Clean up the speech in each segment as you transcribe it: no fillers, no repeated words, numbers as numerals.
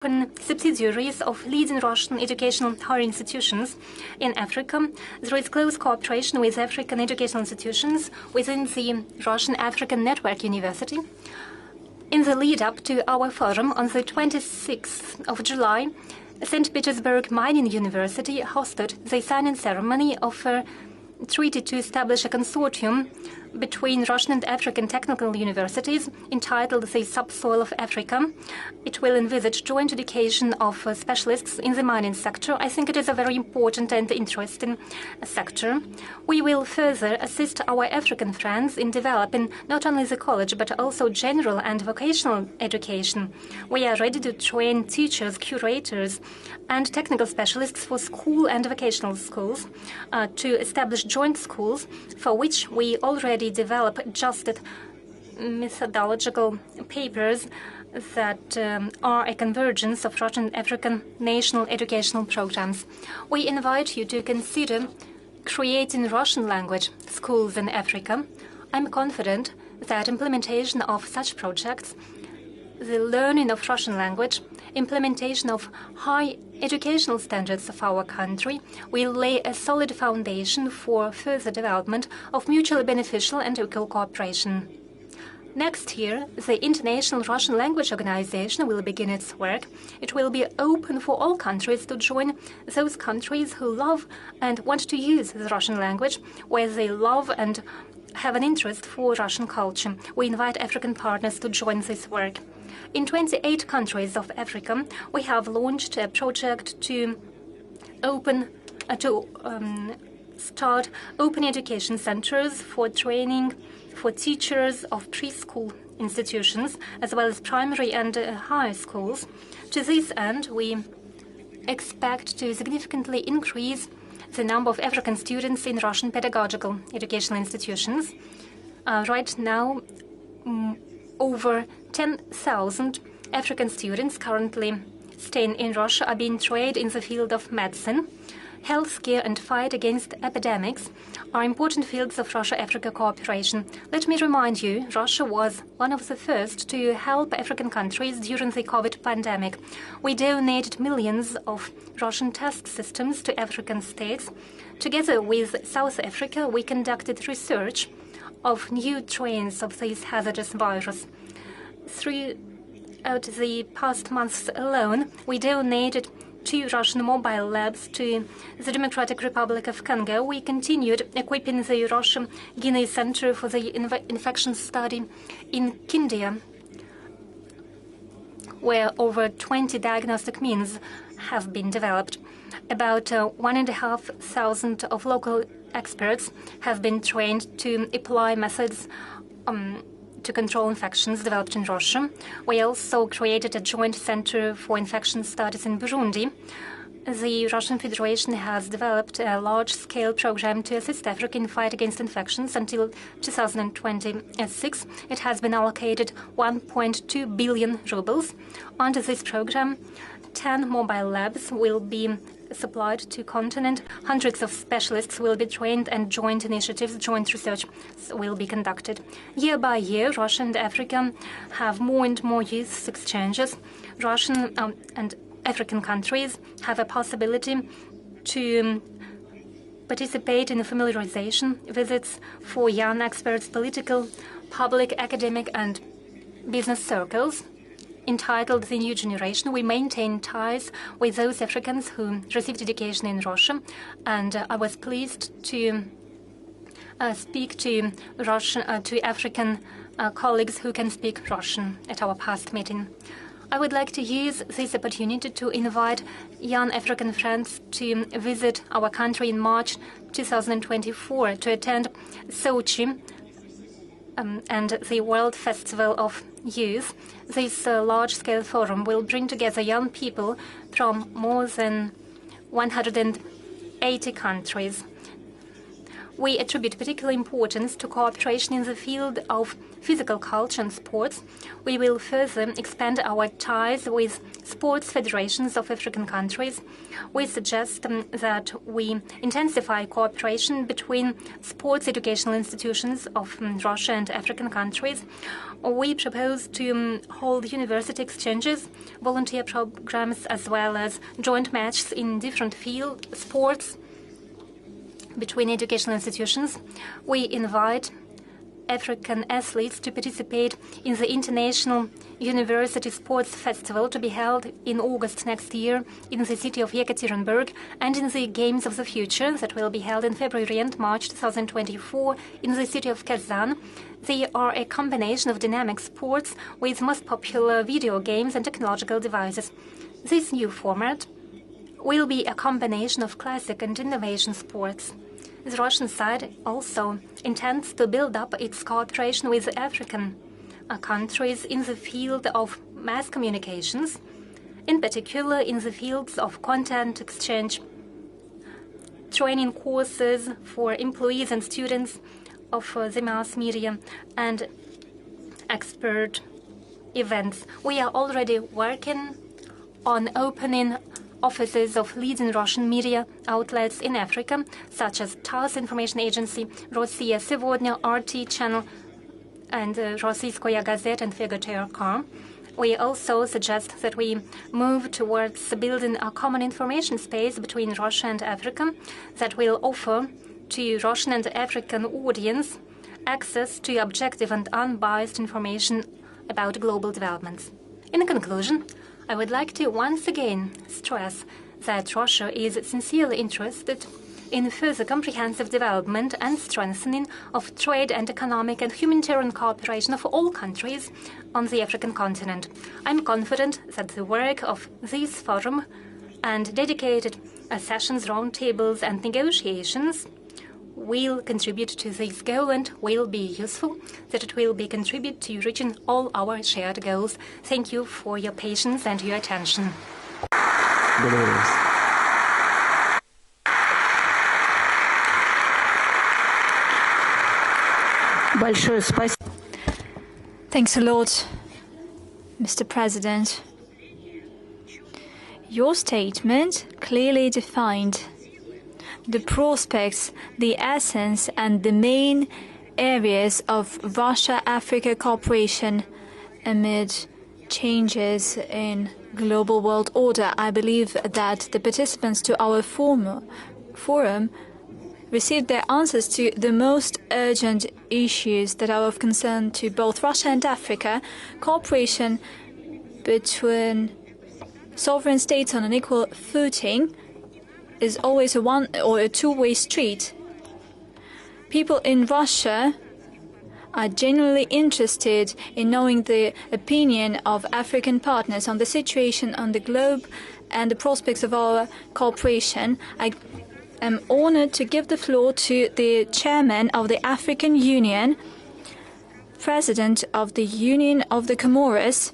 subsidiaries of leading Russian educational higher institutions in Africa. There is close cooperation with African educational institutions within the Russian African Network University. In the lead-up to our forum on the 26th of July, St. Petersburg Mining University hosted the signing ceremony of a treaty to establish a consortium between Russian and African technical universities entitled the Subsoil of Africa. It will envisage joint education of specialists in the mining sector. I think it is a very important and interesting sector. We will further assist our African friends in developing not only the college but also general and vocational education. We are ready to train teachers, curators, and technical specialists for school and vocational schools, to establish joint schools for which we already develop adjusted methodological papers that are a convergence of Russian and African national educational programs. We invite you to consider creating Russian language schools in Africa. I'm confident that implementation of such projects, the learning of Russian language, implementation of high educational standards of our country will lay a solid foundation for further development of mutually beneficial and equal cooperation. Next year, the International Russian Language Organization will begin its work. It will be open for all countries to join those countries who love and want to use the Russian language, where they love and have an interest for Russian culture. We invite African partners to join this work. In 28 countries of Africa, we have launched a project to start open education centers for training for teachers of preschool institutions, as well as primary and high schools. To this end, we expect to significantly increase the number of African students in Russian pedagogical educational institutions. Right now, over 10,000 African students currently staying in Russia are being trained in the field of medicine. Healthcare and fight against epidemics are important fields of Russia-Africa cooperation. Let me remind you, Russia was one of the first to help African countries during the COVID pandemic. We donated millions of Russian test systems to African states. Together with South Africa, we conducted research of new strains of this hazardous virus. Throughout the past months alone, we donated 2 Russian mobile labs to the Democratic Republic of Congo. We continued equipping the Russian Guinea Center for the infection study in Kindia, where over 20 diagnostic means have been developed. About 1,500 of local experts have been trained to apply methods to control infections developed in Russia. We also created a joint center for infection studies in Burundi. The Russian Federation has developed a large-scale program to assist Africa in fight against infections until 2026. It has been allocated 1.2 billion rubles. Under this program, 10 mobile labs will be supplied to continent. Hundreds of specialists will be trained and joint initiatives, joint research will be conducted. Year by year, Russia and Africa have more and more youth exchanges. Russian and African countries have a possibility to participate in familiarization visits for young experts, political, public, academic, and business circles. Entitled The New Generation, we maintain ties with those Africans who received education in Russia, and I was pleased to speak to African colleagues who can speak Russian at our past meeting. I would like to use this opportunity to invite young African friends to visit our country in March 2024 to attend Sochi and the World Festival of Youth. This large-scale forum will bring together young people from more than 180 countries. we attribute particular importance to cooperation in the field of physical culture and sports. We will further expand our ties with sports federations of African countries. We suggest that we intensify cooperation between sports educational institutions of Russia and African countries. We propose to hold university exchanges, volunteer programs, as well as joint matches in different field sports between educational institutions. We invite African athletes to participate in the International University Sports Festival to be held in August next year in the city of Yekaterinburg, and in the Games of the Future that will be held in February and March 2024 in the city of Kazan. They are a combination of dynamic sports with most popular video games and technological devices. This new format will be a combination of classic and innovation sports. The Russian side also intends to build up its cooperation with African countries in the field of mass communications, in particular in the fields of content exchange, training courses for employees and students of the mass media, and expert events. We are already working on opening offices of leading Russian media outlets in Africa, such as TASS Information Agency, Россия Сегодня, RT Channel, and Rossiyskoya Gazeta and VGTRK. We also suggest that we move towards building a common information space between Russia and Africa that will offer to Russian and African audience access to objective and unbiased information about global developments. In conclusion, I would like to once again stress that Russia is sincerely interested in further comprehensive development and strengthening of trade and economic and humanitarian cooperation of all countries on the African continent. I'm confident that the work of this forum and dedicated sessions, roundtables and negotiations will contribute to this goal and will be useful, that it will be contribute to reaching all our shared goals. Thank you for your patience and your attention. Thanks a lot, Mr. President. Your statement clearly defined the prospects, the essence, and the main areas of Russia-Africa cooperation amid changes in global world order. I believe that the participants to our forum received their answers to the most urgent issues that are of concern to both Russia and Africa. Cooperation between sovereign states on an equal footing is always a one or a two-way street. People in Russia are genuinely interested in knowing the opinion of African partners on the situation on the globe and the prospects of our cooperation. I am honored to give the floor to the chairman of the African Union, President of the Union of the Comoros,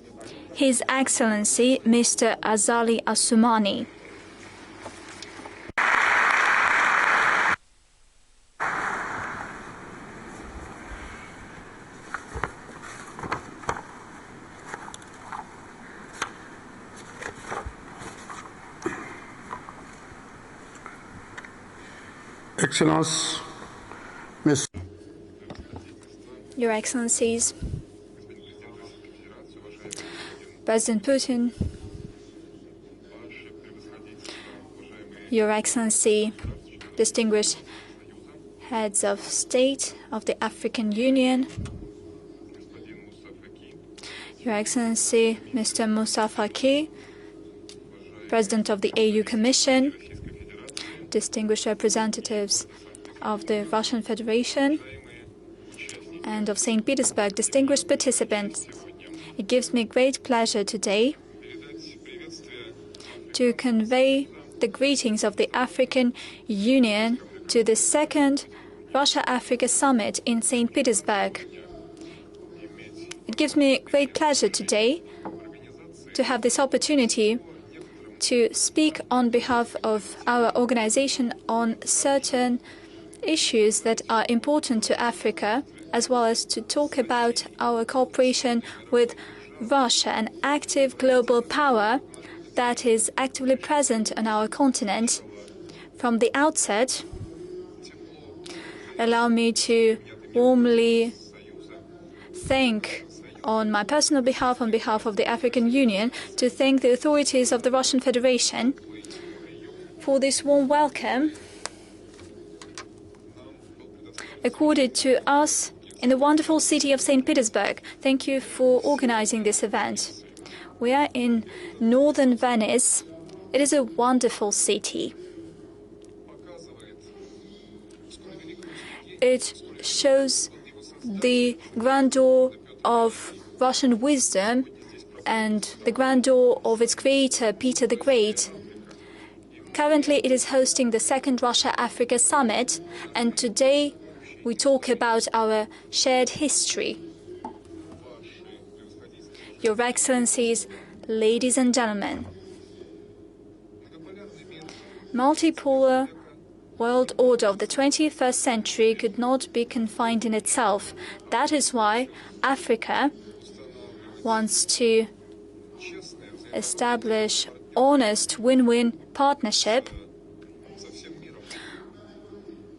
His Excellency Mr. Azali Assoumani. Excellence, Ms. Your Excellencies, President Putin, Your Excellency, distinguished heads of state of the African Union, Your Excellency, Mr. Moussa Faki, President of the AU Commission, distinguished representatives of the Russian Federation and of St. Petersburg, distinguished participants. It gives me great pleasure today to convey the greetings of the African Union to the second Russia-Africa Summit in St. Petersburg. It gives me great pleasure today to have this opportunity to speak on behalf of our organization on certain issues that are important to Africa, as well as to talk about our cooperation with Russia, an active global power that is actively present on our continent. From the outset, allow me to warmly thank, on my personal behalf, on behalf of the African Union, to thank the authorities of the Russian Federation for this warm welcome accorded to us in the wonderful city of St. Petersburg. Thank you for organizing this event. We are in northern Venice. It is a wonderful city. It shows the grandeur of Russian wisdom and the grandeur of its creator, Peter the Great. Currently, it is hosting the second Russia-Africa Summit, and today we talk about our shared history. Your Excellencies, ladies and gentlemen, multipolar world order of the 21st century could not be confined in itself. That is why Africa wants to establish honest win-win partnership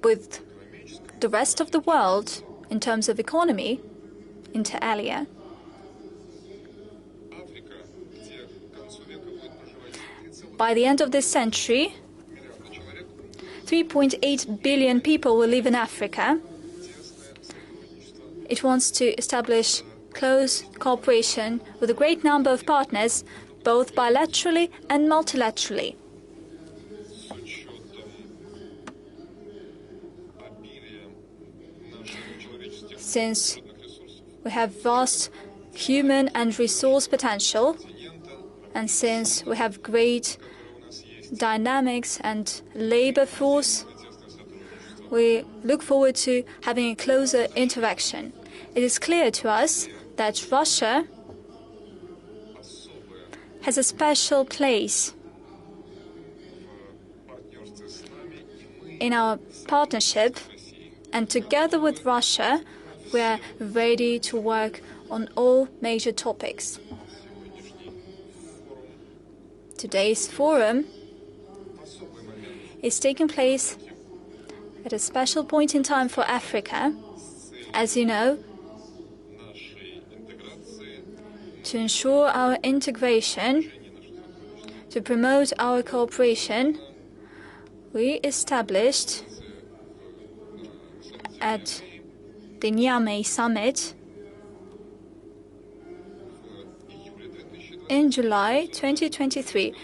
with the rest of the world in terms of economy, inter alia. By the end of this century, 3.8 billion people will live in Africa. It wants to establish close cooperation with a great number of partners, both bilaterally and multilaterally. Since we have vast human and resource potential, and since we have great dynamics and labor force, we look forward to having a closer interaction. It is clear to us that Russia has a special place in our partnership, and together with Russia, we are ready to work on all major topics. Today's forum is taking place at a special point in time for Africa. As you know, to ensure our integration, to promote our cooperation, we established at the Niamey Summit in July 2023,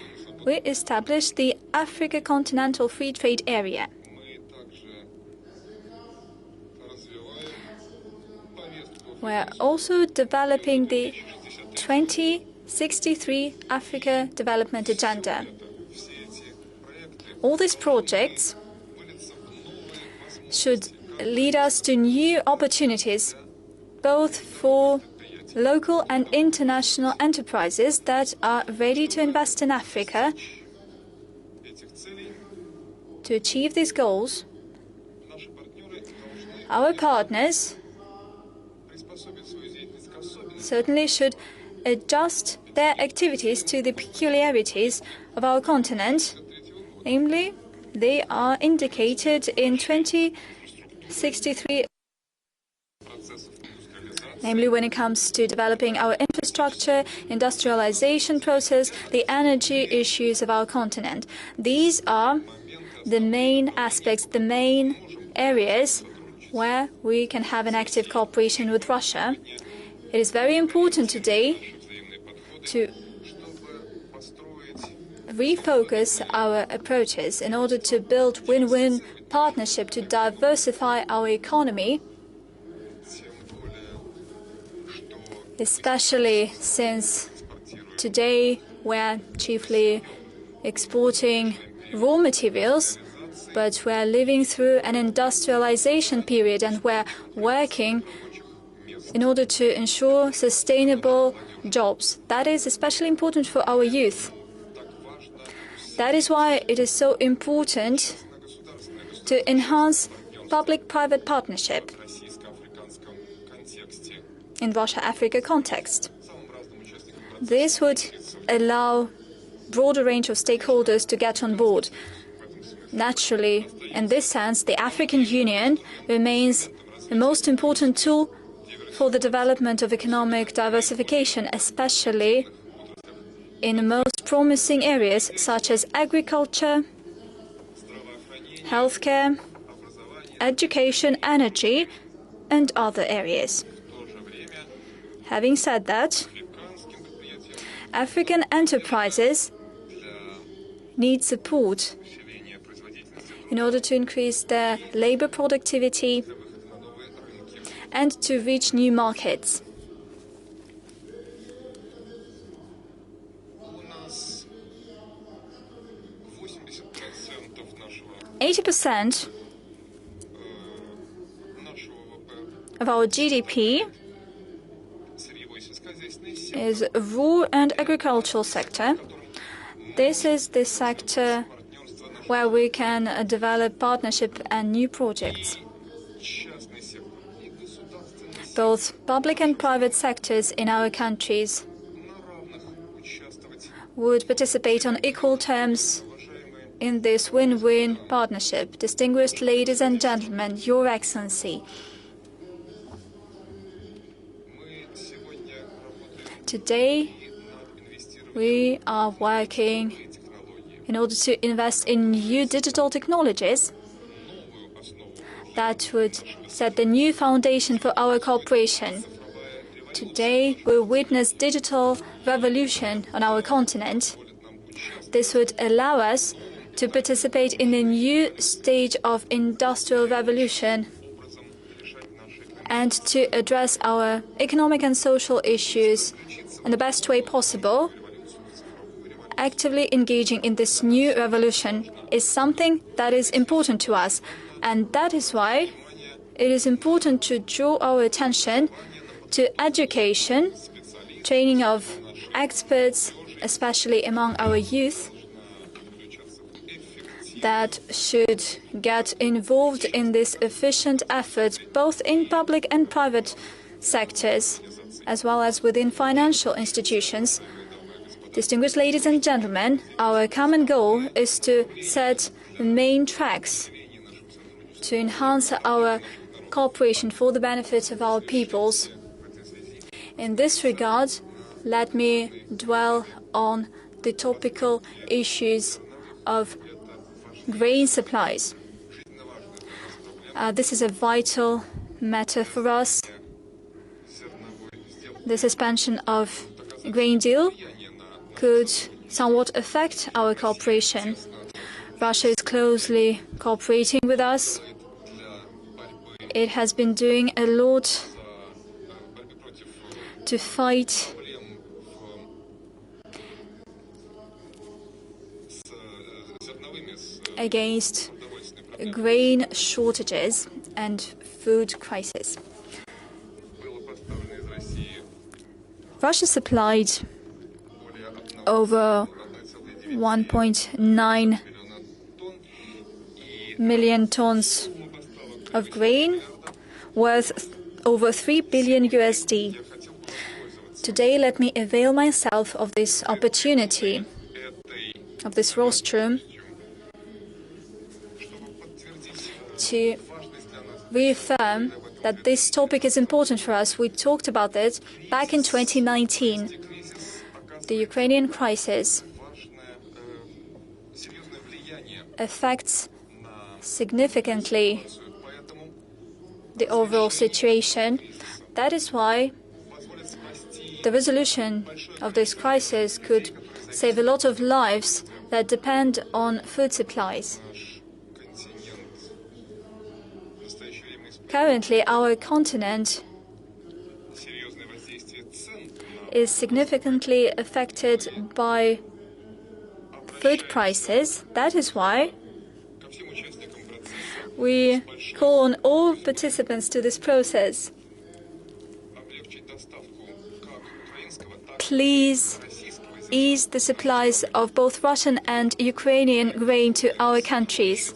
we established the Africa Continental Free Trade Area. We're also developing the 2063 Africa Development Agenda. All these projects should lead us to new opportunities, both for local and international enterprises that are ready to invest in Africa. To achieve these goals, our partners certainly should adjust their activities to the peculiarities of our continent. Namely, they are indicated in 2063, namely when it comes to developing our infrastructure, industrialization process, the energy issues of our continent. These are the main aspects, the main areas where we can have an active cooperation with Russia. It is very important today to refocus our approaches in order to build win-win partnership, to diversify our economy, especially since today we're chiefly exporting raw materials, but we're living through an industrialization period, and we're working in order to ensure sustainable jobs. That is especially important for our youth. That is why it is so important to enhance public-private partnership in Russia-Africa context. This would allow broader range of stakeholders to get on board. Naturally, in this sense, the African Union remains the most important tool for the development of economic diversification, especially in the most promising areas such as agriculture, healthcare, education, energy, and other areas. Having said that, African enterprises need support in order to increase their labor productivity and to reach new markets. 80% of our GDP is rural and agricultural sector. This is the sector where we can develop partnership and new projects. Both public and private sectors in our countries would participate on equal terms in this win-win partnership. Distinguished ladies and gentlemen, Your Excellency, today we are working in order to invest in new digital technologies that would set the new foundation for our cooperation. Today we witness digital revolution on our continent. This would allow us to participate in a new stage of industrial revolution and to address our economic and social issues in the best way possible. Actively engaging in this new revolution is something that is important to us, and that is why it is important to draw our attention to education, training of experts, especially among our youth, that should get involved in this efficient effort, both in public and private sectors, as well as within financial institutions. Distinguished ladies and gentlemen, our common goal is to set the main tracks to enhance our cooperation for the benefit of our peoples. In this regard, let me dwell on the topical issues of grain supplies. This is a vital matter for us. The suspension of grain deal could somewhat affect our cooperation. Russia is closely cooperating with us. It has been doing a lot to fight against grain shortages and food crisis. Russia supplied over 1.9 million tons of grain worth over 3 billion USD. Today, let me avail myself of this opportunity, of this rostrum, to reaffirm that this topic is important for us. We talked about it back in 2019. The Ukrainian crisis affects significantly the overall situation. That is why the resolution of this crisis could save a lot of lives that depend on food supplies. Currently, our continent is significantly affected by food prices. That is why we call on all participants to this process. Please ease the supplies of both Russian and Ukrainian grain to our countries.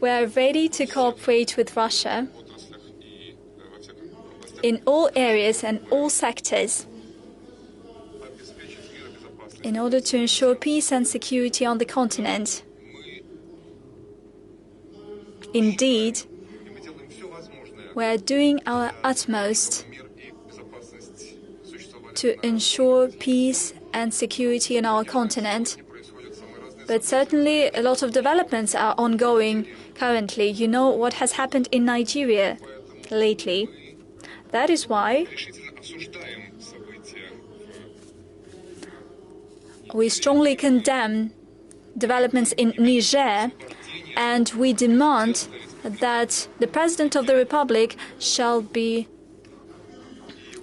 We are ready to cooperate with Russia in all areas and all sectors in order to ensure peace and security on the continent. Indeed, we are doing our utmost to ensure peace and security in our continent. But certainly a lot of developments are ongoing currently. You know what has happened in Nigeria lately. That is why we strongly condemn developments in Niger, and we demand that the President of the Republic shall be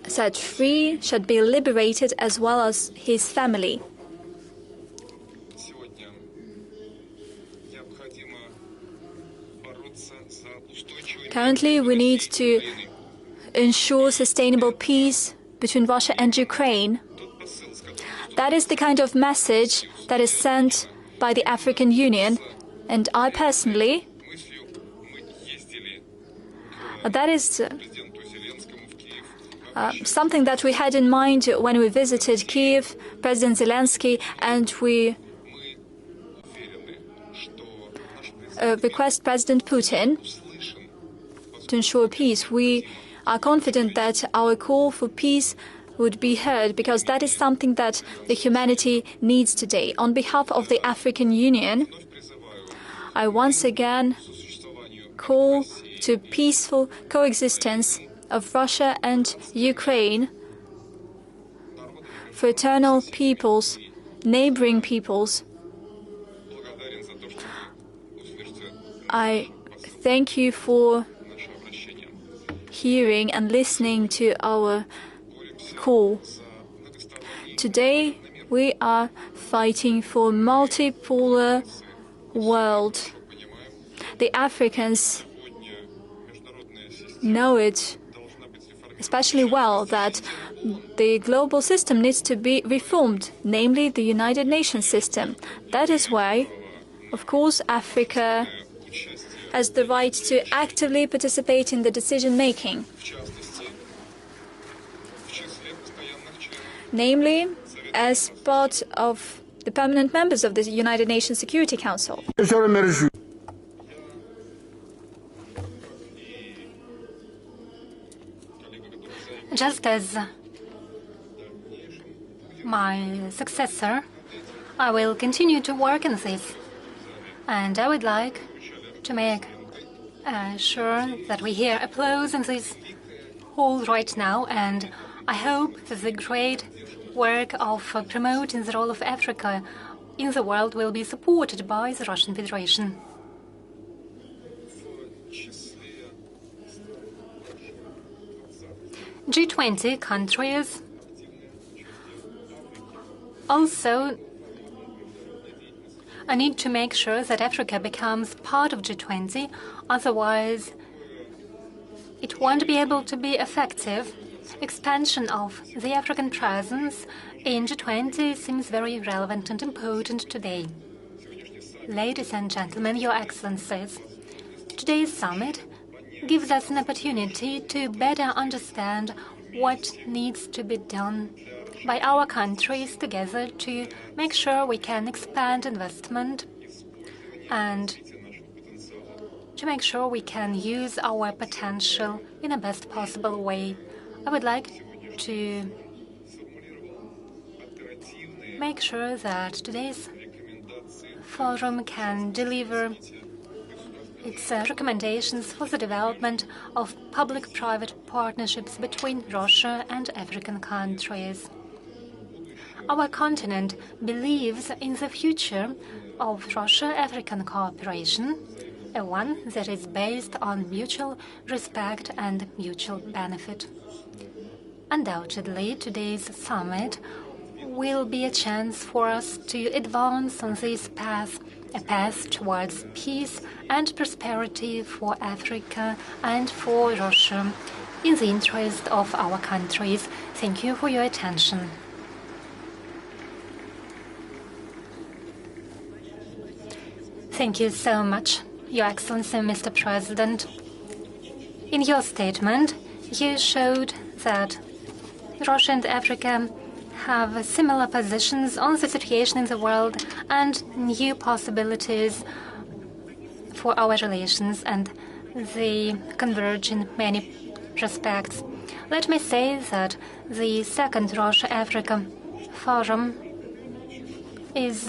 set free, should be liberated, as well as his family. Currently, we need to ensure sustainable peace between Russia and Ukraine. That is the kind of message that is sent by the African Union, and I personally, that is something that we had in mind when we visited Kiev, President Zelensky, and we request President Putin to ensure peace. We are confident that our call for peace would be heard, because that is something that the humanity needs today. On behalf of the African Union, I once again call to peaceful coexistence of Russia and Ukraine, fraternal peoples, neighboring peoples. I thank you for hearing and listening to our call. Today, we are fighting for a multipolar world. The Africans know it especially well that the global system needs to be reformed, namely the United Nations system. That is why, of course, Africa has the right to actively participate in the decision-making, namely as part of the permanent members of the United Nations Security Council. Just as my successor, I will continue to work in this, and I would like to make sure that we hear applause in this hall right now, and I hope that the great work of promoting the role of Africa in the world will be supported by the Russian Federation. G20 countries also need to make sure that Africa becomes part of G20, otherwise it won't be able to be effective. Expansion of the African presence in G20 seems very relevant and important today. Ladies and gentlemen, Your Excellencies, today's summit gives us an opportunity to better understand what needs to be done by our countries together to make sure we can expand investment and to make sure we can use our potential in the best possible way. I would like to make sure that today's forum can deliver its recommendations for the development of public-private partnerships between Russia and African countries. Our continent believes in the future of Russia-African cooperation, a one that is based on mutual respect and mutual benefit. Undoubtedly, today's summit will be a chance for us to advance on this path, a path towards peace and prosperity for Africa and for Russia, in the interest of our countries. Thank you for your attention. Thank you so much, Your Excellency, Mr. President, in your statement, you showed that Russia and Africa have similar positions on the situation in the world and new possibilities for our relations, and they converge in many respects. Let me say that the second Russia-Africa Forum is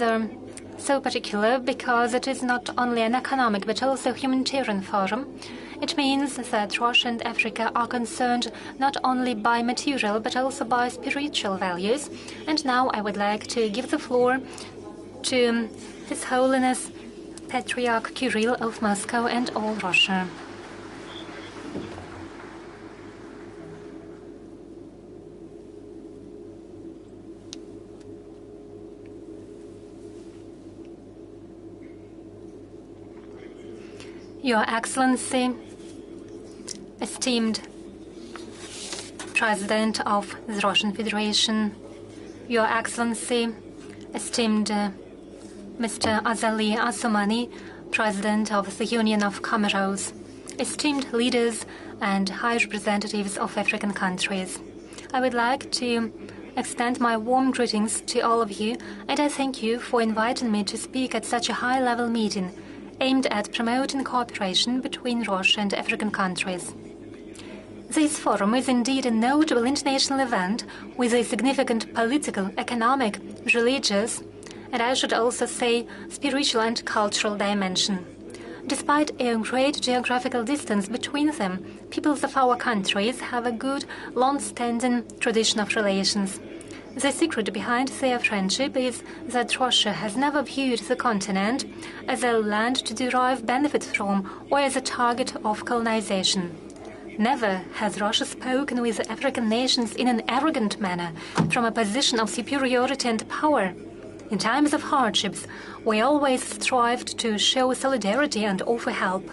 so particular because it is not only an economic but also humanitarian forum. It means that Russia and Africa are concerned not only by material but also by spiritual values. And now I would like to give the floor to His Holiness Patriarch Kirill of Moscow and all Russia. Your Excellency, esteemed President of the Russian Federation, Your Excellency, esteemed Mr. Azali Assoumani, President of the Union of Comoros, esteemed leaders and high representatives of African countries. I would like to extend my warm greetings to all of you, and I thank you for inviting me to speak at such a high-level meeting aimed at promoting cooperation between Russia and African countries. This forum is indeed a notable international event with a significant political, economic, religious, and I should also say spiritual and cultural dimension. Despite a great geographical distance between them, peoples of our countries have a good, long-standing tradition of relations. The secret behind their friendship is that Russia has never viewed the continent as a land to derive benefit from or as a target of colonization. Never has Russia spoken with the African nations in an arrogant manner from a position of superiority and power. In times of hardships, we always strived to show solidarity and offer help.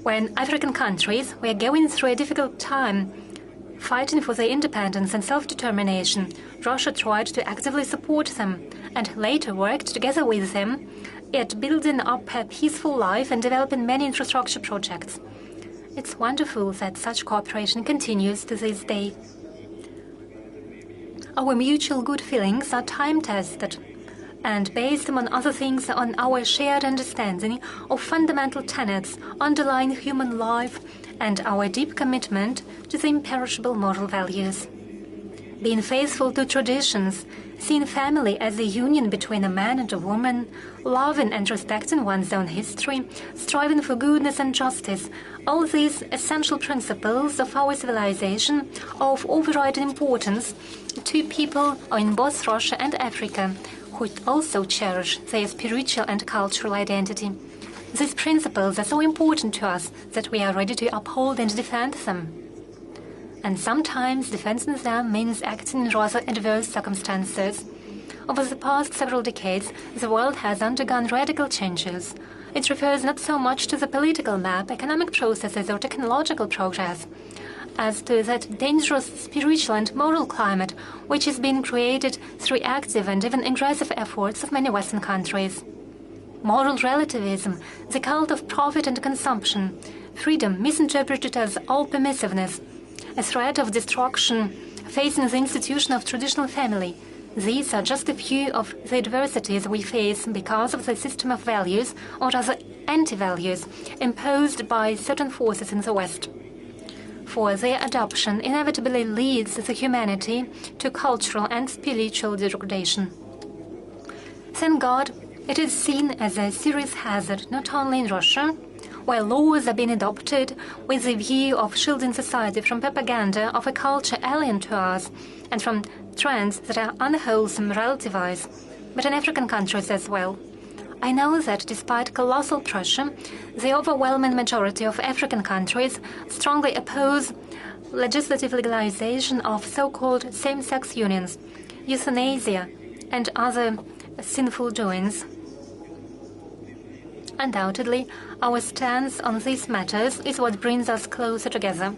When African countries were going through a difficult time, fighting for their independence and self-determination, Russia tried to actively support them and later worked together with them at building up a peaceful life and developing many infrastructure projects. It's wonderful that such cooperation continues to this day. Our mutual good feelings are time-tested and based, among other things, on our shared understanding of fundamental tenets underlying human life and our deep commitment to the imperishable moral values. Being faithful to traditions, seeing family as a union between a man and a woman, loving and respecting one's own history, striving for goodness and justice, all these essential principles of our civilization are of overriding importance to people in both Russia and Africa, who also cherish their spiritual and cultural identity. These principles are so important to us that we are ready to uphold and defend them. And sometimes defending them means acting in rather adverse circumstances. Over the past several decades, the world has undergone radical changes. It refers not so much to the political map, economic processes, or technological progress, as to that dangerous spiritual and moral climate which is being created through active and even aggressive efforts of many Western countries. Moral relativism, the cult of profit and consumption, freedom misinterpreted as all permissiveness, a threat of destruction facing the institution of traditional family. These are just a few of the adversities we face because of the system of values, or rather anti-values, imposed by certain forces in the West. For their adoption inevitably leads the humanity to cultural and spiritual degradation. Thank God, it is seen as a serious hazard not only in Russia, where laws are being adopted with the view of shielding society from propaganda of a culture alien to us and from trends that are unwholesome relative-wise, but in African countries as well. I know that despite colossal pressure, the overwhelming majority of African countries strongly oppose legislative legalization of so-called same-sex unions, euthanasia, and other sinful doings. Undoubtedly, our stance on these matters is what brings us closer together.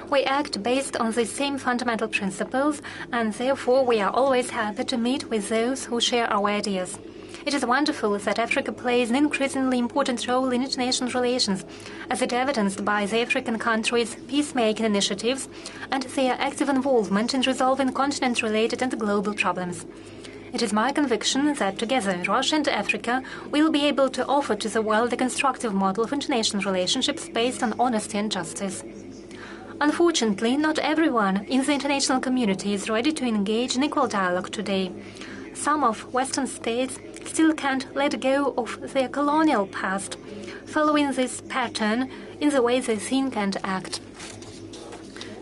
We act based on the same fundamental principles, and therefore we are always happy to meet with those who share our ideas. It is wonderful that Africa plays an increasingly important role in international relations, as it evidenced by the African countries' peacemaking initiatives and their active involvement in resolving continent-related and global problems. It is my conviction that together Russia and Africa will be able to offer to the world a constructive model of international relationships based on honesty and justice. Unfortunately, not everyone in the international community is ready to engage in equal dialogue today. Some of Western states still can't let go of their colonial past, following this pattern in the way they think and act.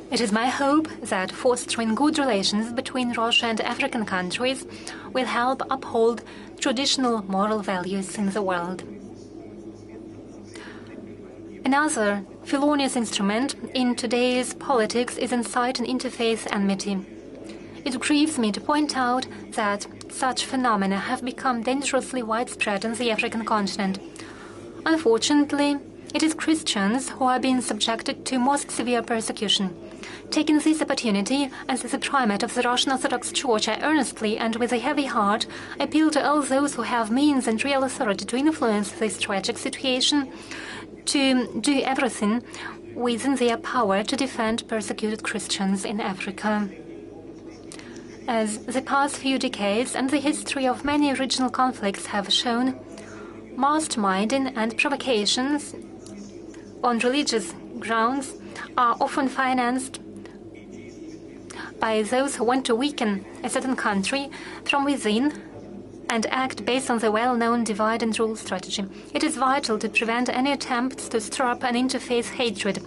It is my hope that fostering good relations between Russia and African countries will help uphold traditional moral values in the world. Another felonious instrument in today's politics is incite and interfaith enmity. It grieves me to point out that such phenomena have become dangerously widespread on the African continent. Unfortunately, it is Christians who are being subjected to most severe persecution. Taking this opportunity as the primate of the Russian Orthodox Church, I earnestly and with a heavy heart appeal to all those who have means and real authority to influence this tragic situation to do everything within their power to defend persecuted Christians in Africa. As the past few decades and the history of many regional conflicts have shown, masterminding and provocations on religious grounds are often financed by those who want to weaken a certain country from within and act based on the well-known divide and rule strategy. It is vital to prevent any attempts to stir up an interfaith hatred,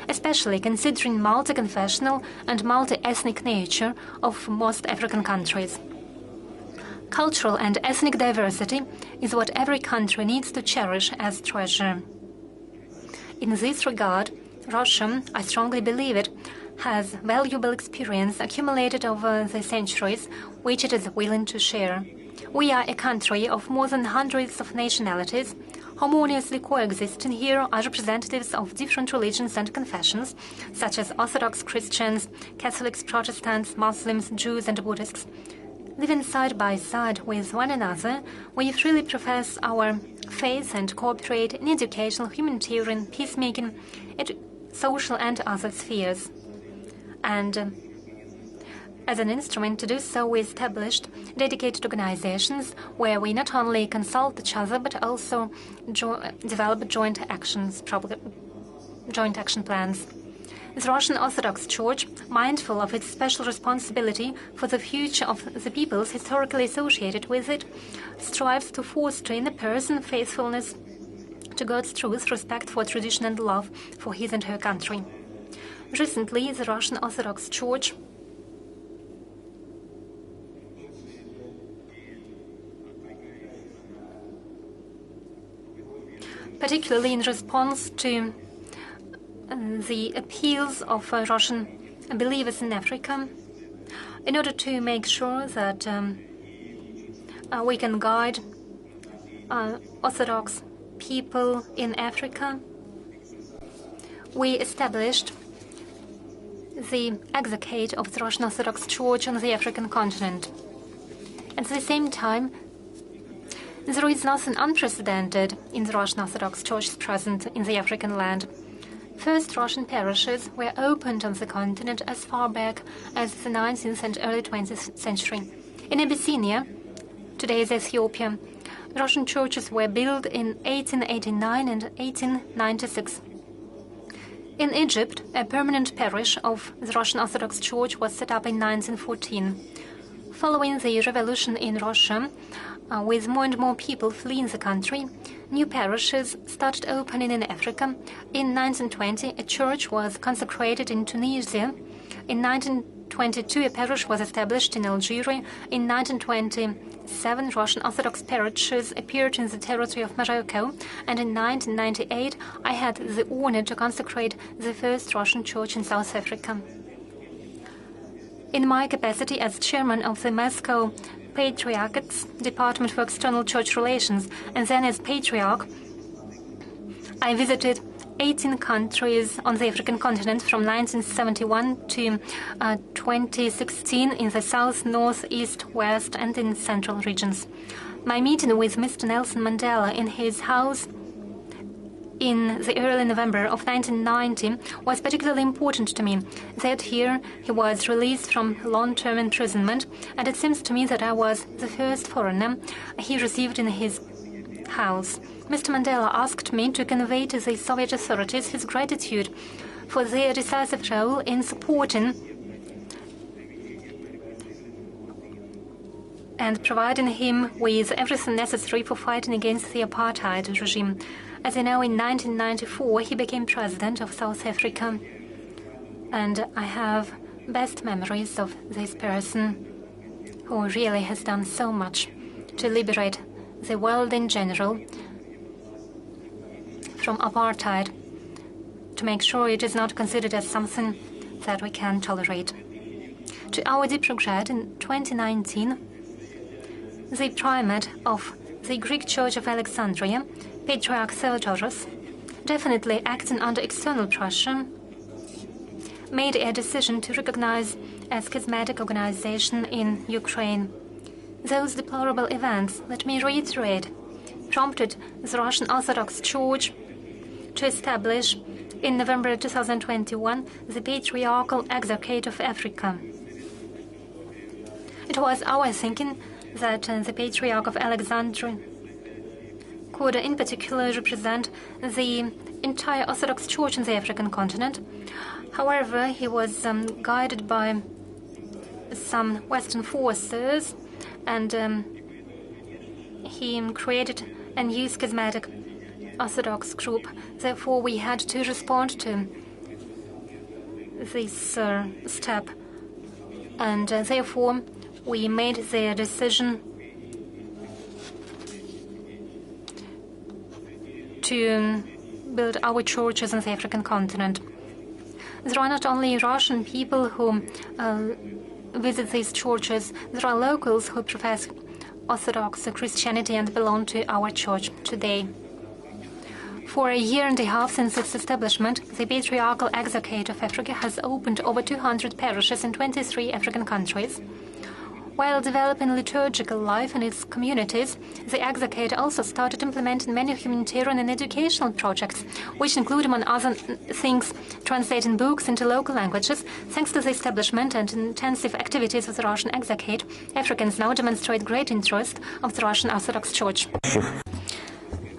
especially considering multi-confessional and multi-ethnic nature of most African countries. Cultural and ethnic diversity is what every country needs to cherish as treasure. In this regard, Russia, I strongly believe it, has valuable experience accumulated over the centuries, which it is willing to share. We are a country of more than hundreds of nationalities. Harmoniously coexisting here are representatives of different religions and confessions, such as Orthodox Christians, Catholics, Protestants, Muslims, Jews, and Buddhists. Living side by side with one another, we freely profess our faith and cooperate in educational, humanitarian, peacemaking, social, and other spheres. And as an instrument to do so, we established dedicated organizations where we not only consult each other but also develop joint action plans. The Russian Orthodox Church, mindful of its special responsibility for the future of the peoples historically associated with it, strives to foster in a person faithfulness to God's truth, respect for tradition, and love for his and her country. Recently, the Russian Orthodox Church particularly in response to the appeals of Russian believers in Africa, in order to make sure that we can guide Orthodox people in Africa, we established the exarchate of the Russian Orthodox Church on the African continent. At the same time, there is nothing unprecedented in the Russian Orthodox Church's presence in the African land. First Russian parishes were opened on the continent as far back as the 19th and early 20th century. In Abyssinia, today's Ethiopia, Russian churches were built in 1889 and 1896. In Egypt, a permanent parish of the Russian Orthodox Church was set up in 1914. Following the revolution in Russia, with more and more people fleeing the country, new parishes started opening in Africa. In 1920, a church was consecrated in Tunisia. In 1922, a parish was established in Algeria. In 1927, Russian Orthodox parishes appeared in the territory of Morocco. And in 1998, I had the honor to consecrate the first Russian church in South Africa. In my capacity as chairman of the Moscow Patriarchate's Department for External Church Relations, and then as Patriarch, I visited 18 countries on the African continent from 1971 to 2016 in the south, north, east, west, and in central regions. My meeting with Mr. Nelson Mandela in his house in the early November of 1990 was particularly important to me. That year he was released from long-term imprisonment, and it seems to me that I was the first foreigner he received in his house. Mr. Mandela asked me to convey to the Soviet authorities his gratitude for their decisive role in supporting and providing him with everything necessary for fighting against the apartheid regime. As you know, in 1994 he became president of South Africa, and I have best memories of this person who really has done so much to liberate the world in general from apartheid, to make sure it is not considered as something that we can tolerate. To our deep regret, in 2019, the primate of the Greek Church of Alexandria, Patriarch Theodoros, definitely acting under external pressure, made a decision to recognize a schismatic organization in Ukraine. Those deplorable events, let me reiterate, prompted the Russian Orthodox Church to establish in November 2021 the Patriarchal Exarchate of Africa. It was our thinking that the Patriarch of Alexandria could in particular represent the entire Orthodox Church in the African continent. However, he was guided by some Western forces, and he created a new schismatic Orthodox group. Therefore, we had to respond to this step, and therefore we made the decision to build our churches on the African continent. There are not only Russian people who visit these churches, there are locals who profess Orthodox Christianity and belong to our church today. For a year and a half since its establishment, the Patriarchal Exarchate of Africa has opened over 200 parishes in 23 African countries. While developing liturgical life in its communities, the Exarchate also started implementing many humanitarian and educational projects, which include, among other things, translating books into local languages. Thanks to the establishment and intensive activities of the Russian Exarchate, Africans now demonstrate great interest of the Russian Orthodox Church.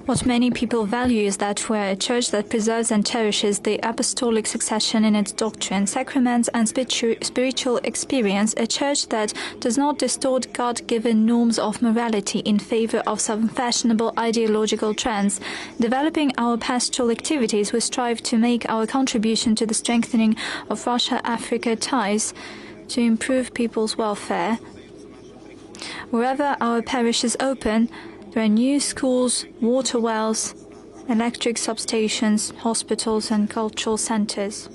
What many people value is that we're a church that preserves and cherishes the apostolic succession in its doctrine, sacraments, and spiritual experience, a church that does not distort God-given norms of morality in favor of some fashionable ideological trends. Developing our pastoral activities, we strive to make our contribution to the strengthening of Russia-Africa ties to improve people's welfare. Wherever our parish is open, there are new schools, water wells, electric substations, hospitals, and cultural centers.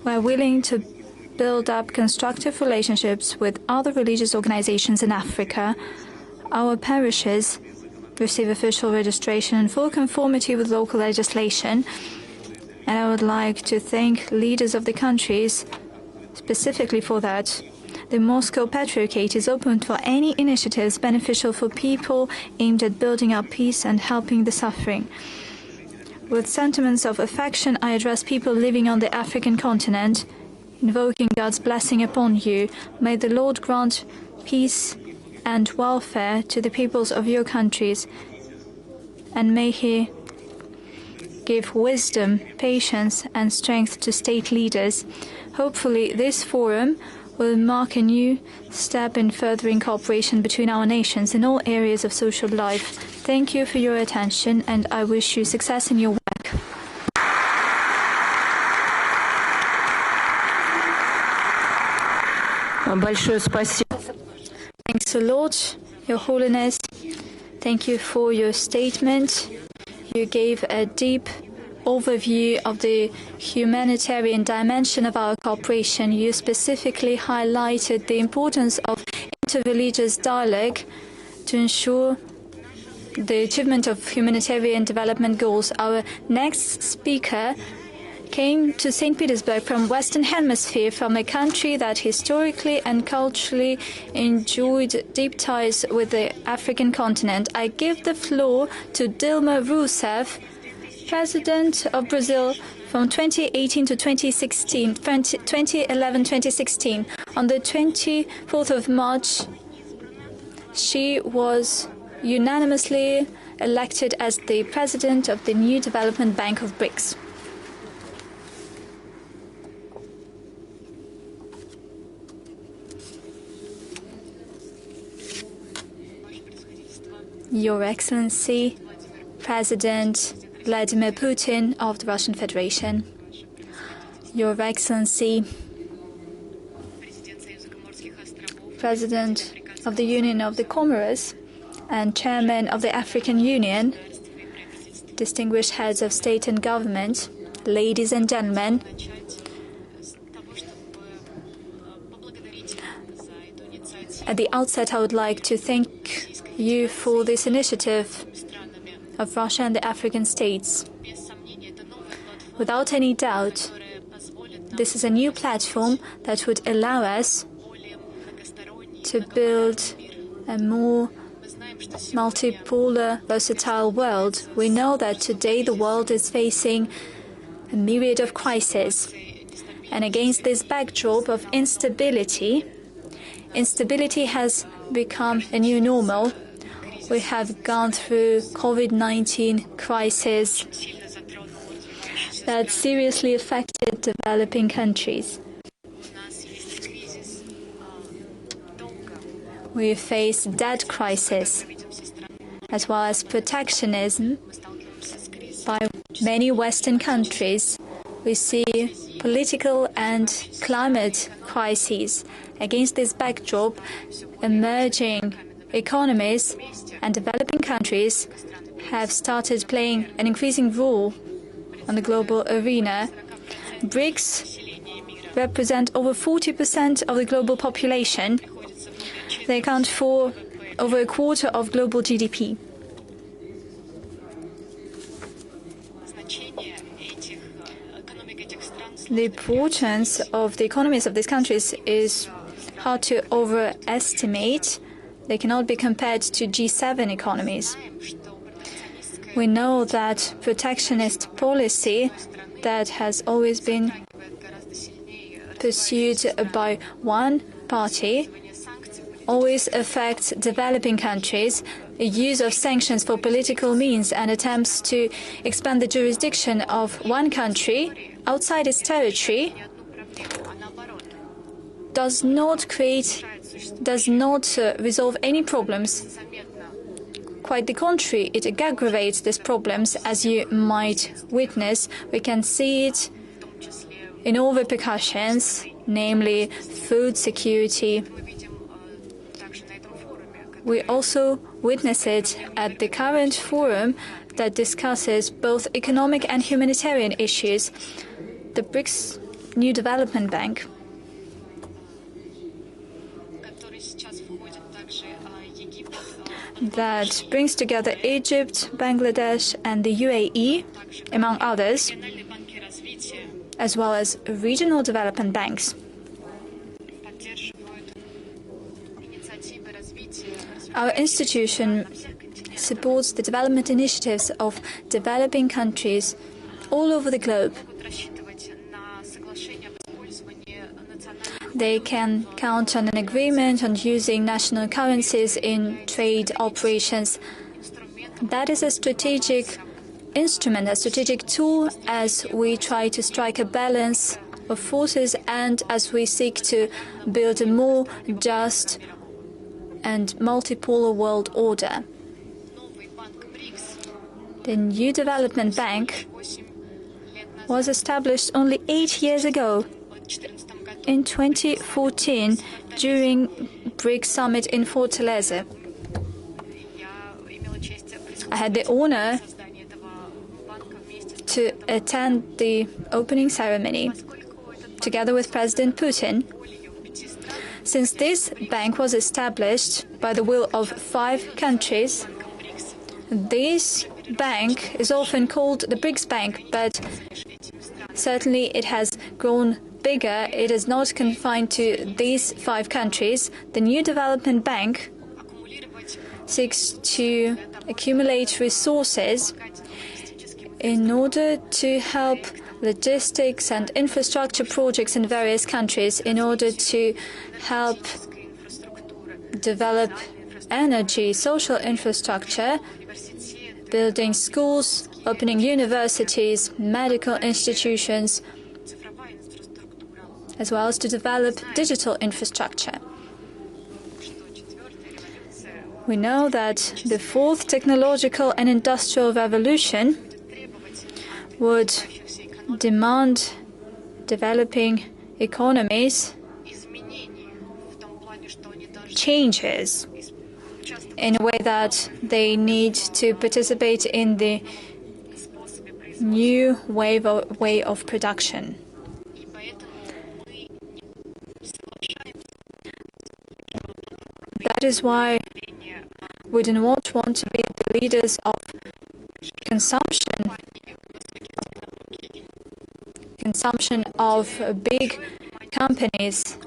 We are willing to build up constructive relationships with other religious organizations in Africa. Our parishes receive official registration in full conformity with local legislation, and I would like to thank leaders of the countries specifically for that. The Moscow Patriarchate is open for any initiatives beneficial for people aimed at building up peace and helping the suffering. With sentiments of affection, I address people living on the African continent, invoking God's blessing upon you. May the Lord grant peace and welfare to the peoples of your countries, and may He give wisdom, patience, and strength to state leaders. Hopefully, this forum will mark a new step in furthering cooperation between our nations in all areas of social life. Thank you for your attention, and I wish you success in your work. Thanks a lot, Your Holiness. Thank you for your statement. You gave a deep overview of the humanitarian dimension of our cooperation. You specifically highlighted the importance of interreligious dialogue to ensure the achievement of humanitarian development goals. Our next speaker came to St. Petersburg from Western Hemisphere, from a country that historically and culturally enjoyed deep ties with the African continent. I give the floor to Dilma Rousseff, President of Brazil from 2018 to 2016, 2011-2016. On the 24th of March, she was unanimously elected as the President of the new Development Bank of BRICS. Your Excellency, President Vladimir Putin of the Russian Federation, Your Excellency, President of the Union of the Comoros and Chairman of the African Union, distinguished heads of state and government, ladies and gentlemen, at the outset I would like to thank you for this initiative of Russia and the African states. Without any doubt, this is a new platform that would allow us to build a more multipolar, versatile world. We know that today the world is facing a myriad of crises. And against this backdrop of instability has become a new normal. We have gone through COVID-19 crisis that seriously affected developing countries. We face debt crisis, as well as protectionism by many Western countries. We see political and climate crises. Against this backdrop, emerging economies and developing countries have started playing an increasing role on the global arena. BRICS represent over 40% of the global population. They account for over a quarter of global GDP. The importance of the economies of these countries is hard to overestimate. They cannot be compared to G7 economies. We know that protectionist policy that has always been pursued by one party always affects developing countries. The use of sanctions for political means and attempts to expand the jurisdiction of one country outside its territory does not resolve any problems. Quite the contrary, it aggravates these problems, as you might witness. We can see it in all repercussions, namely food security. We also witness it at the current forum that discusses both economic and humanitarian issues, the BRICS New Development Bank. That brings together Egypt, Bangladesh, and the UAE, among others, as well as regional development banks. Our institution supports the development initiatives of developing countries all over the globe. They can count on an agreement on using national currencies in trade operations. That is a strategic instrument, a strategic tool as we try to strike a balance of forces and as we seek to build a more just and multipolar world order. The New Development Bank was established only 8 years ago, in 2014, during BRICS Summit in Fortaleza. I had the honor to attend the opening ceremony together with President Putin. Since this bank was established by the will of 5 countries, This bank is often called the BRICS Bank, but certainly it has grown bigger. It is not confined to these 5 countries. The new development bank seeks to accumulate resources in order to help logistics and infrastructure projects in various countries, in order to help develop energy, social infrastructure, building schools, opening universities, medical institutions, as well as to develop digital infrastructure. We know that the 4th technological and industrial revolution would demand developing economies changes in a way that they need to participate in the new way of production. That is why we do not want to be the leaders of consumption of big companies.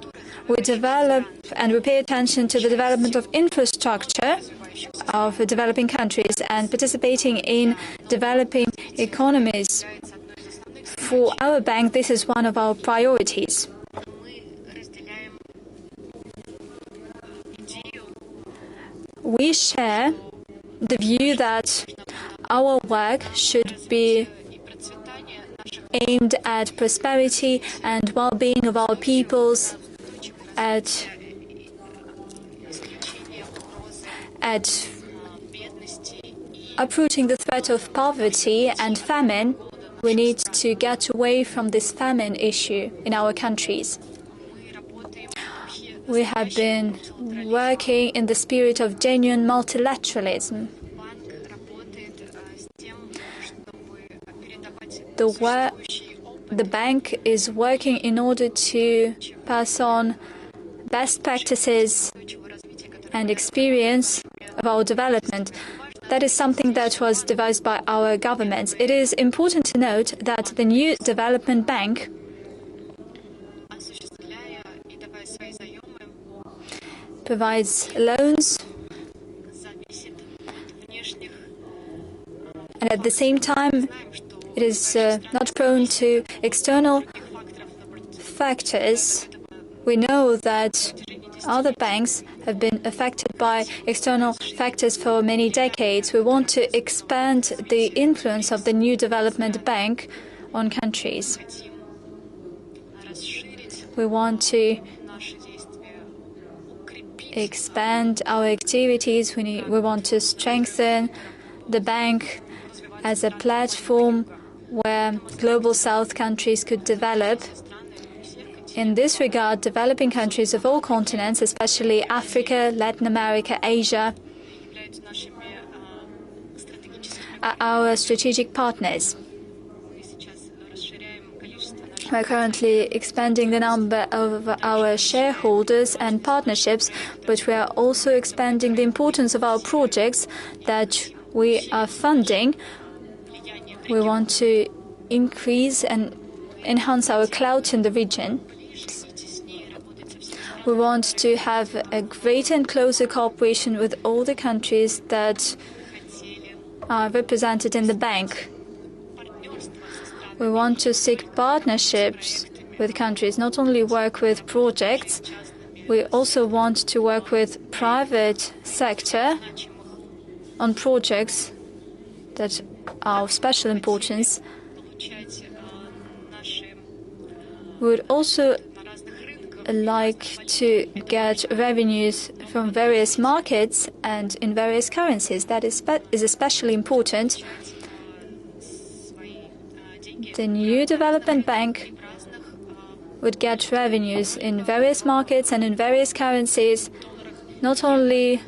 We develop and we pay attention to the development of infrastructure of developing countries and participating in developing economies. For our bank, this is one of our priorities. We share the view that our work should be aimed at prosperity and well-being of our peoples, at uprooting the threat of poverty and famine. We need to get away from this famine issue in our countries. We have been working in the spirit of genuine multilateralism. The bank is working in order to pass on best practices and experience of our development. That is something that was devised by our governments. It is important to note that the new development bank provides loans and at the same time it is not prone to external factors. We know that other banks have been affected by external factors for many decades. We want to expand the influence of the new development bank on countries. We want to expand our activities. We want to strengthen the bank as a platform where global South countries could develop. In this regard, developing countries of all continents, especially Africa, Latin America, Asia, are our strategic partners. We're currently expanding the number of our shareholders and partnerships, but we are also expanding the importance of our projects that we are funding. We want to increase and enhance our clout in the region. We want to have a greater and closer cooperation with all the countries that are represented in the bank. We want to seek partnerships with countries, not only work with projects, we also want to work with private sector on projects that are of special importance. We would also like to get revenues from various markets and in various currencies. That is especially important. The new development bank would get revenues in various markets and in various currencies, not only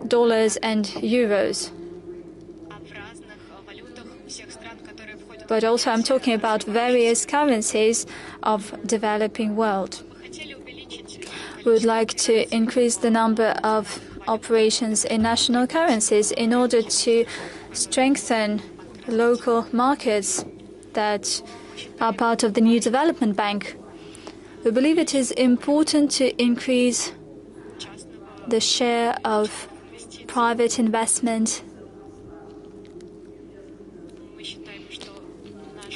dollars and euros, but also I'm talking about various currencies of developing world. We would like to increase the number of operations in national currencies in order to strengthen local markets that are part of the new development bank. We believe it is important to increase the share of private investment.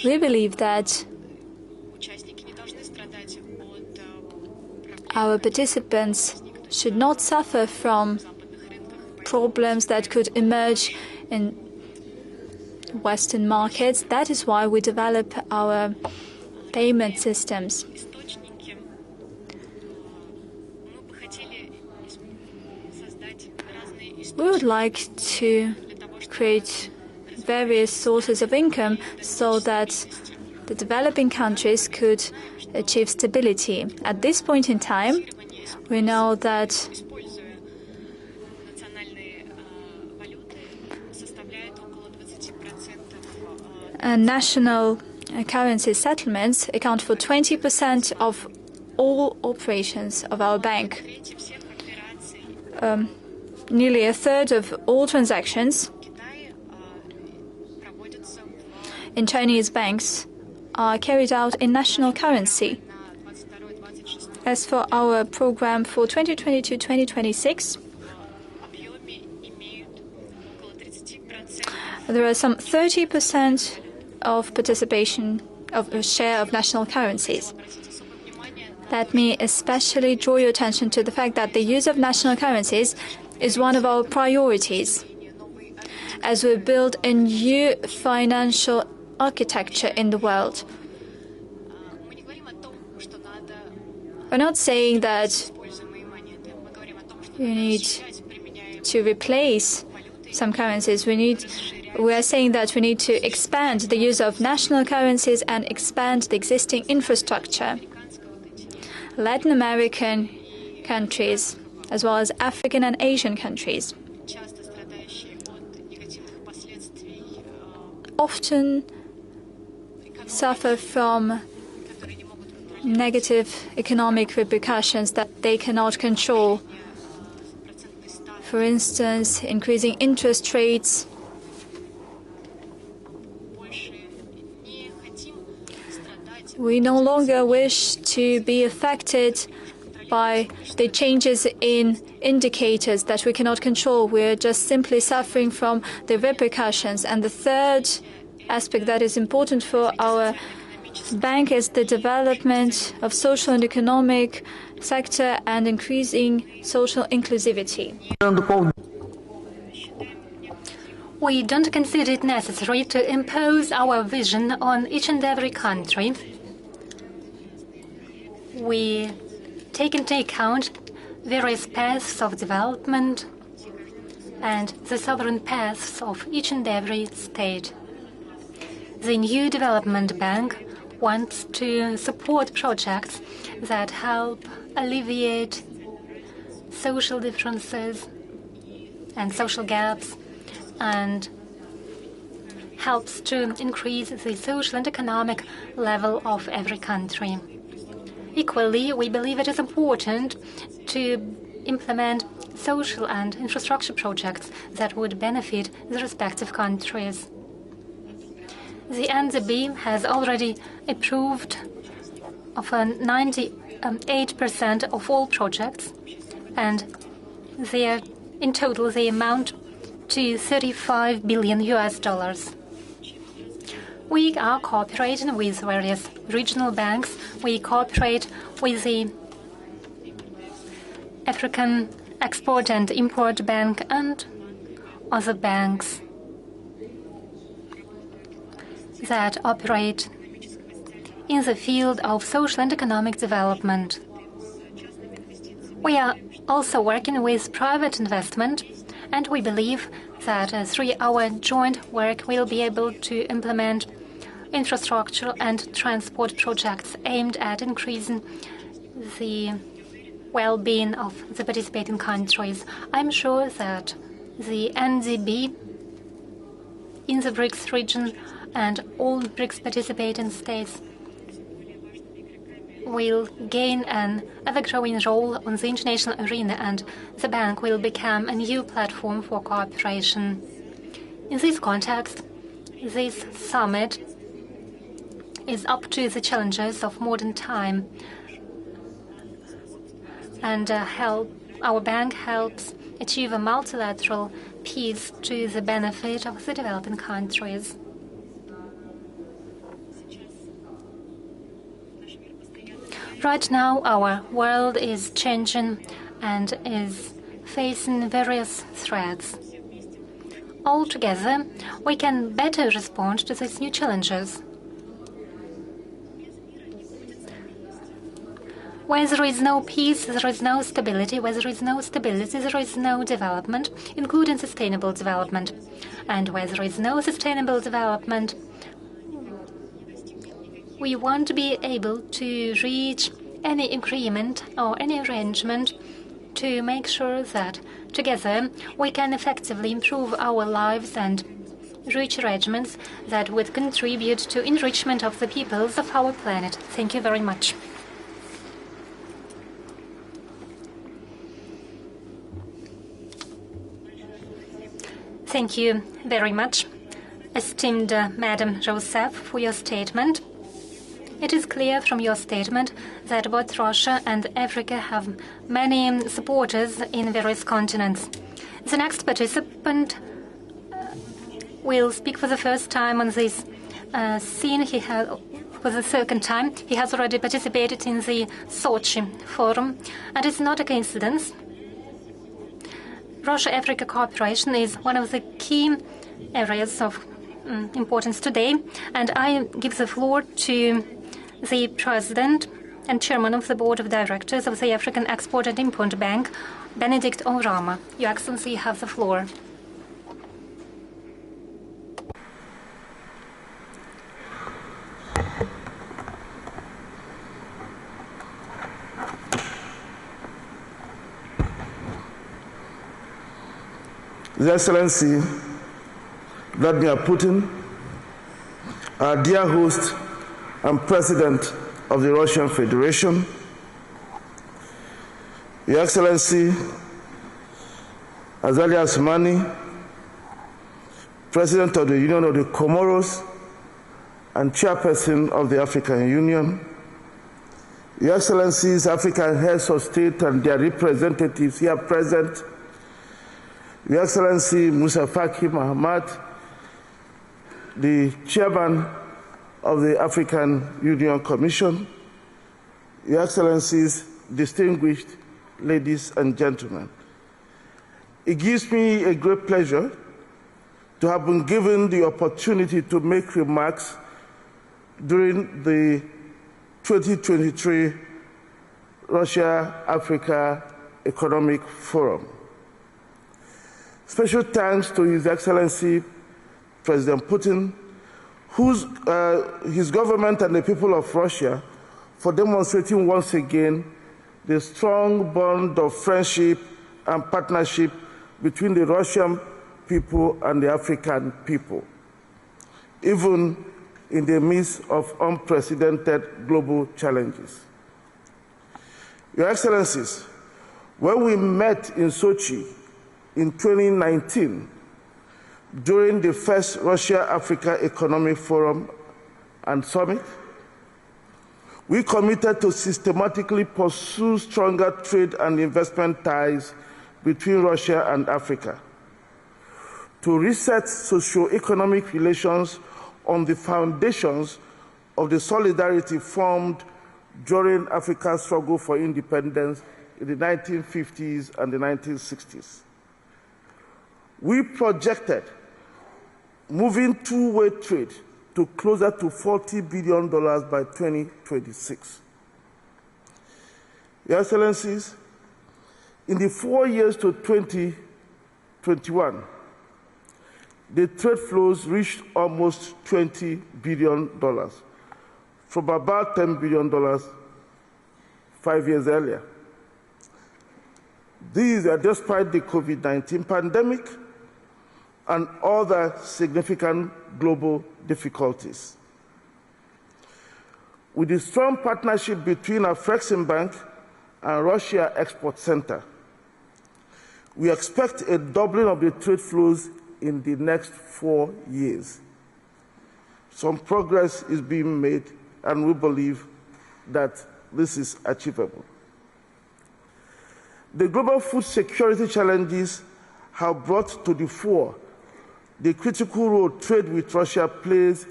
We believe that our participants should not suffer from problems that could emerge in Western markets. That is why we develop our payment systems. We would like to create various sources of income so that the developing countries could achieve stability. At this point in time, we know that national currency settlements account for 20% of all operations of our bank. Nearly a third of all transactions in Chinese banks are carried out in national currency. As for our program for 2022-2026, there are some 30% of participation of a share of national currencies. Let me especially draw your attention to the fact that the use of national currencies is one of our priorities as we build a new financial architecture in the world. We're not saying that you need to replace some currencies. We are saying that we need to expand the use of national currencies and expand the existing infrastructure. Latin American countries, as well as African and Asian countries, often suffer from negative economic repercussions that they cannot control. For instance, increasing interest rates, we no longer wish to be affected by the changes in indicators that we cannot control. We're just simply suffering from the repercussions. And the third aspect that is important for our bank is the development of social and economic sector and increasing social inclusivity. We don't consider it necessary to impose our vision on each and every country. We take into account various paths of development and the sovereign paths of each and every state. The new development bank wants to support projects that help alleviate social differences and social gaps and helps to increase the social and economic level of every country. Equally, we believe it is important to implement social and infrastructure projects that would benefit the respective countries. The NZB has already approved of 98% of all projects, and in total they amount to $35 billion. We are cooperating with various regional banks. We cooperate with the African Export and Import Bank and other banks that operate in the field of social and economic development. We are also working with private investment, and we believe that through our joint work we'll be able to implement infrastructure and transport projects aimed at increasing the well-being of the participating countries. I'm sure that the NZB in the BRICS region and all BRICS participating states will gain an ever-growing role on the international arena, and the bank will become a new platform for cooperation. In this context, this summit is up to the challenges of modern time, and our bank helps achieve a multilateral peace to the benefit of the developing countries. Right now, our world is changing and is facing various threats. Altogether, we can better respond to these new challenges. Where there is no peace, there is no stability. Where there is no stability, there is no development, including sustainable development. And where there is no sustainable development, we won't be able to reach any agreement or any arrangement to make sure that together we can effectively improve our lives and reach arrangements that would contribute to enrichment of the peoples of our planet. Thank you very much. Thank you very much, esteemed Madam Rousseff, for your statement. It is clear from your statement that both Russia and Africa have many supporters in various continents. The next participant will speak for the first time on this scene. For the second time. He has already participated in the Sochi Forum, and it's not a coincidence. Russia-Africa cooperation is one of the key areas of importance today, and I give the floor to the President and Chairman of the Board of Directors of the African Export and Import Bank, Benedict Orama. Your Excellency, you have the floor. His Excellency Vladimir Putin, our dear host and President of the Russian Federation, Your Excellency Azali Assoumani, President of the Union of the Comoros and Chairperson of the African Union, Your Excellencies, African heads of state and their representatives here present, Your Excellency Musa Faki Mahamat, the Chairman of the African Union Commission, Your Excellencies, distinguished ladies and gentlemen. It gives me a great pleasure to have been given the opportunity to make remarks during the 2023 Russia-Africa Economic Forum. Special thanks to His Excellency President Putin, his government and the people of Russia for demonstrating once again the strong bond of friendship and partnership between the Russian people and the African people, even in the midst of unprecedented global challenges. Your Excellencies, when we met in Sochi in 2019, during the first Russia-Africa Economic Forum and Summit, we committed to systematically pursue stronger trade and investment ties between Russia and Africa, to reset socio-economic relations on the foundations of the solidarity formed during Africa's struggle for independence in the 1950s and the 1960s. We projected moving two-way trade to closer to $40 billion by 2026. Your Excellencies, in the 4 years to 2021, the trade flows reached almost $20 billion, from about $10 billion 5 years earlier. These are despite the COVID-19 pandemic and other significant global difficulties. With the strong partnership between Afreximbank and Russia Export Center, we expect a doubling of the trade flows in the next 4 years. Some progress is being made, and we believe that this is achievable. The global food security challenges have brought to the fore the critical role trade with Russia plays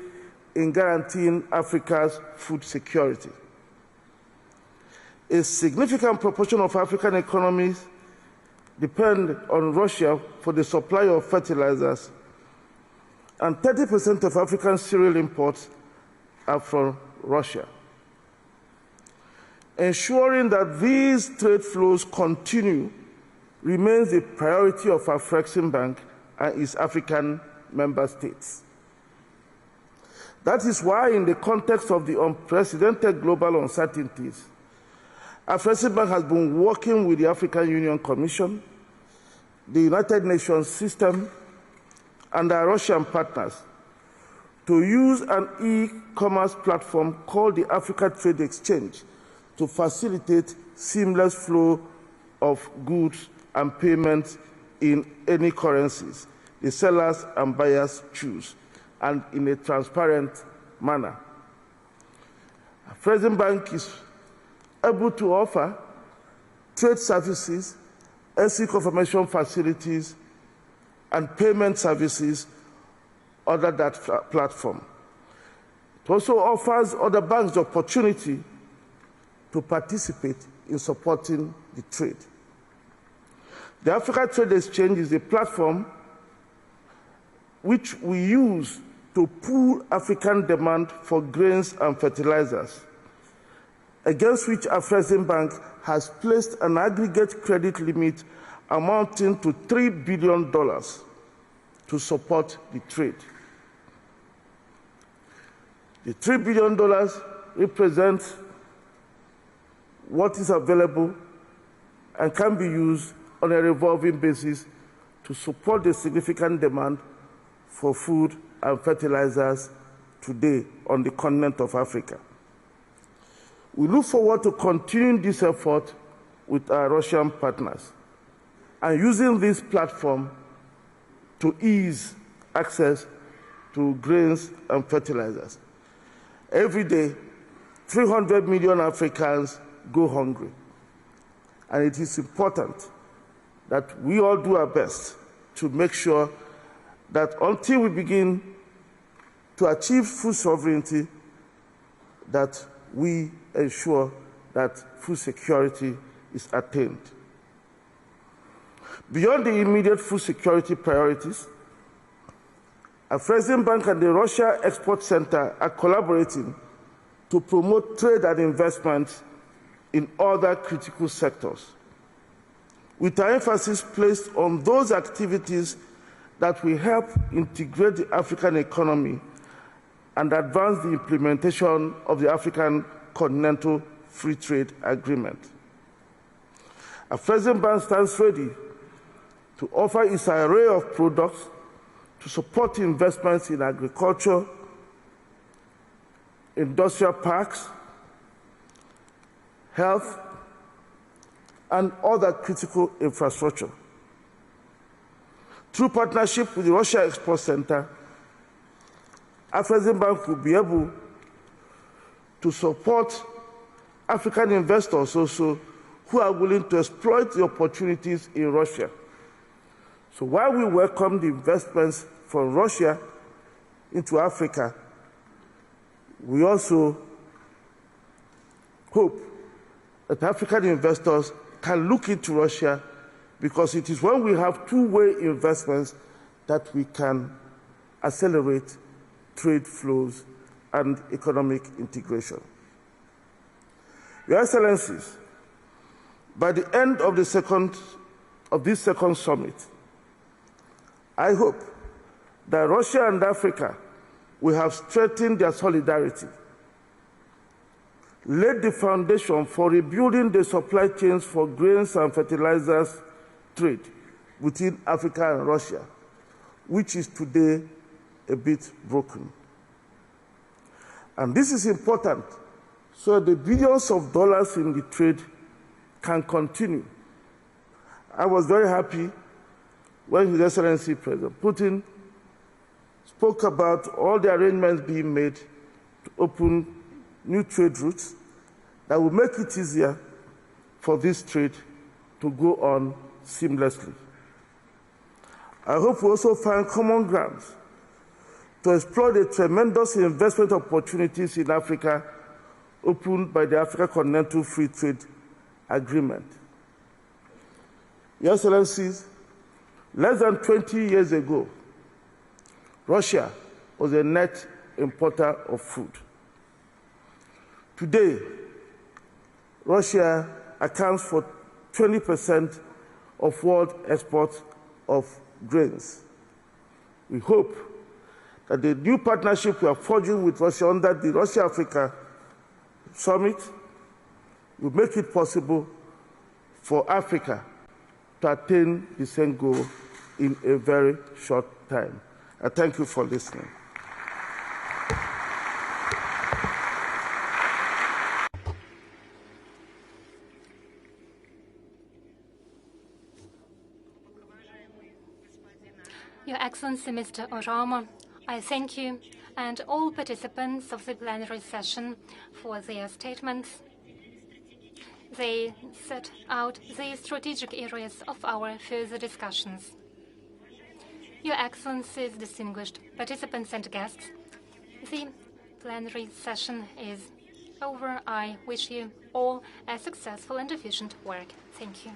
in guaranteeing Africa's food security. A significant proportion of African economies depend on Russia for the supply of fertilizers, and 30% of African cereal imports are from Russia. Ensuring that these trade flows continue remains a priority of Afreximbank and its African member states. That is why, in the context of the unprecedented global uncertainties, Afreximbank has been working with the African Union Commission, the United Nations system, and our Russian partners to use an e-commerce platform called the Africa Trade Exchange to facilitate seamless flow of goods and payments in any currencies the sellers and buyers choose, and in a transparent manner. Afreximbank is able to offer trade services, SC confirmation facilities, and payment services under that platform. It also offers other banks the opportunity to participate in supporting the trade. The Africa Trade Exchange is a platform which we use to pool African demand for grains and fertilizers, against which Afreximbank has placed an aggregate credit limit amounting to $3 billion to support the trade. The $3 billion represents what is available and can be used on a revolving basis to support the significant demand for food and fertilizers today on the continent of Africa. We look forward to continuing this effort with our Russian partners and using this platform to ease access to grains and fertilizers. Every day, 300 million Africans go hungry, and it is important that we all do our best to make sure that until we begin to achieve food sovereignty, that we ensure that food security is attained. Beyond the immediate food security priorities, Afreximbank and the Russia Export Center are collaborating to promote trade and investment in other critical sectors, with our emphasis placed on those activities that will help integrate the African economy and advance the implementation of the African Continental Free Trade Agreement. Afreximbank stands ready to offer its array of products to support investments in agriculture, industrial parks, health, and other critical infrastructure. Through partnership with the Russia Export Center, Afreximbank will be able to support African investors also who are willing to exploit the opportunities in Russia. So while we welcome the investments from Russia into Africa, we also hope that African investors can look into Russia, because it is when we have two-way investments that we can accelerate trade flows and economic integration. Your Excellencies, by the end of this second summit, I hope that Russia and Africa will have strengthened their solidarity, laid the foundation for rebuilding the supply chains for grains and fertilizers trade between Africa and Russia, which is today a bit broken. And this is important so the billions of dollars in the trade can continue. I was very happy when His Excellency President Putin spoke about all the arrangements being made to open new trade routes that will make it easier for this trade to go on seamlessly. I hope we also find common ground to explore the tremendous investment opportunities in Africa opened by the Africa Continental Free Trade Agreement. Your Excellencies, less than 20 years ago, Russia was a net importer of food. Today, Russia accounts for 20% of world exports of grains. We hope that the new partnership we are forging with Russia under the Russia-Africa Summit will make it possible for Africa to attain the same goal in a very short time. I thank you for listening. Your Excellency, Mr. Orama, I thank you and all participants of the plenary session for their statements. They set out the strategic areas of our further discussions. Your Excellencies, distinguished participants and guests, the plenary session is over. I wish you all a successful and efficient work. Thank you.